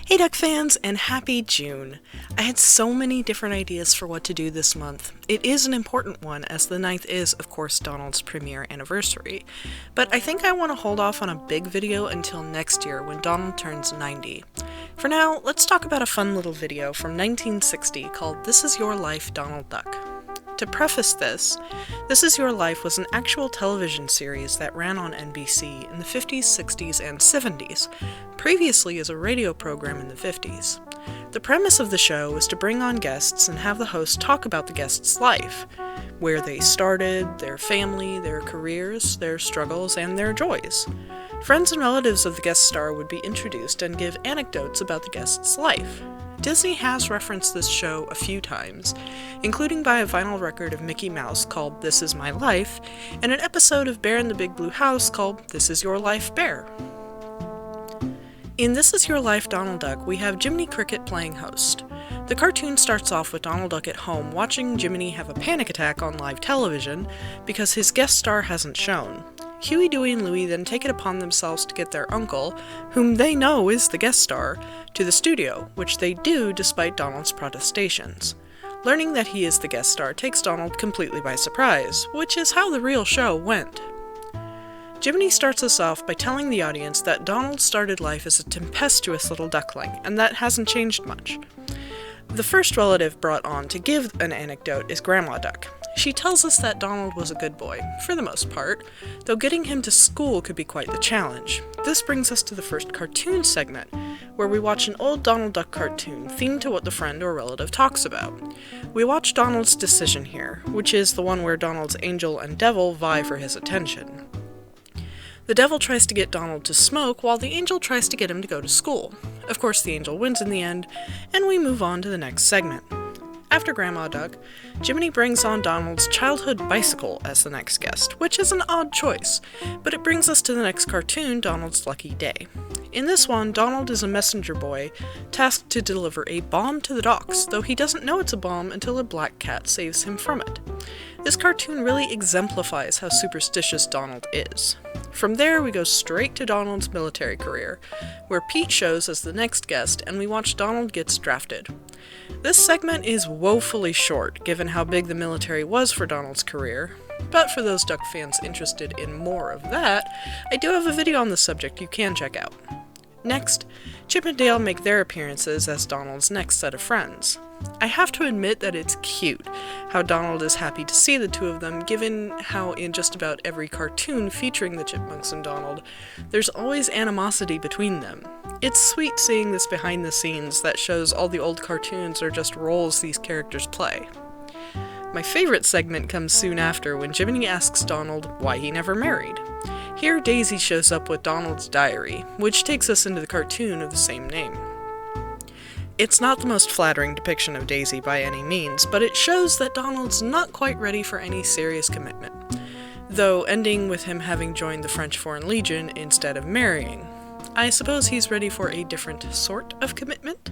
Hey Duck fans, and happy June! I had so many different ideas for what to do this month. It is an important one, as the 9th is, of course, Donald's premiere anniversary. But I think I want to hold off on a big video until next year when Donald turns 90. For now, let's talk about a fun little video from 1960 called This Is Your Life, Donald Duck. To preface this Is Your Life was an actual television series that ran on NBC in the 50s, 60s, and 70s, previously as a radio program in the 50s. The premise of the show was to bring on guests and have the host talk about the guest's life, where they started, their family, their careers, their struggles, and their joys. Friends and relatives of the guest star would be introduced and give anecdotes about the guest's life. Disney has referenced this show a few times, including by a vinyl record of Mickey Mouse called This Is My Life, and an episode of Bear in the Big Blue House called This Is Your Life, Bear. In This Is Your Life, Donald Duck, we have Jiminy Cricket playing host. The cartoon starts off with Donald Duck at home watching Jiminy have a panic attack on live television because his guest star hasn't shown. Huey, Dewey, and Louie then take it upon themselves to get their uncle, whom they know is the guest star, to the studio, which they do despite Donald's protestations. Learning that he is the guest star takes Donald completely by surprise, which is how the real show went. Jiminy starts us off by telling the audience that Donald started life as a tempestuous little duckling, and that hasn't changed much. The first relative brought on to give an anecdote is Grandma Duck. She tells us that Donald was a good boy, for the most part, though getting him to school could be quite the challenge. This brings us to the first cartoon segment, where we watch an old Donald Duck cartoon themed to what the friend or relative talks about. We watch Donald's decision here, which is the one where Donald's angel and devil vie for his attention. The devil tries to get Donald to smoke, while the angel tries to get him to go to school. Of course, the angel wins in the end, and we move on to the next segment. After Grandma Duck, Jiminy brings on Donald's childhood bicycle as the next guest, which is an odd choice, but it brings us to the next cartoon, Donald's Lucky Day. In this one, Donald is a messenger boy tasked to deliver a bomb to the docks, though he doesn't know it's a bomb until a black cat saves him from it. This cartoon really exemplifies how superstitious Donald is. From there, we go straight to Donald's military career, where Pete shows as the next guest and we watch Donald gets drafted. This segment is woefully short, given how big the military was for Donald's career, but for those Duck fans interested in more of that, I do have a video on the subject you can check out. Next, Chip and Dale make their appearances as Donald's next set of friends. I have to admit that it's cute how Donald is happy to see the two of them, given how in just about every cartoon featuring the Chipmunks and Donald, there's always animosity between them. It's sweet seeing this behind the scenes that shows all the old cartoons are just roles these characters play. My favorite segment comes soon after when Jiminy asks Donald why he never married. Here Daisy shows up with Donald's diary, which takes us into the cartoon of the same name. It's not the most flattering depiction of Daisy by any means, but it shows that Donald's not quite ready for any serious commitment, though ending with him having joined the French Foreign Legion instead of marrying. I suppose he's ready for a different sort of commitment?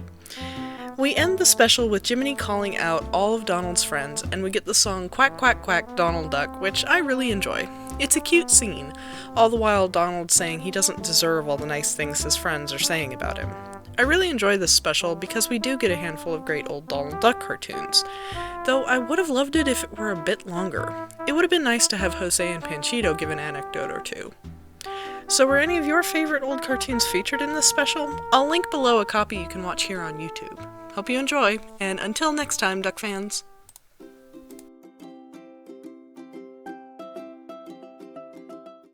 We end the special with Jiminy calling out all of Donald's friends, and we get the song Quack Quack Quack Donald Duck, which I really enjoy. It's a cute scene, all the while Donald saying he doesn't deserve all the nice things his friends are saying about him. I really enjoy this special because we do get a handful of great old Donald Duck cartoons, though I would have loved it if it were a bit longer. It would have been nice to have Jose and Panchito give an anecdote or two. So were any of your favorite old cartoons featured in this special? I'll link below a copy you can watch here on YouTube. Hope you enjoy, and until next time, Duck fans!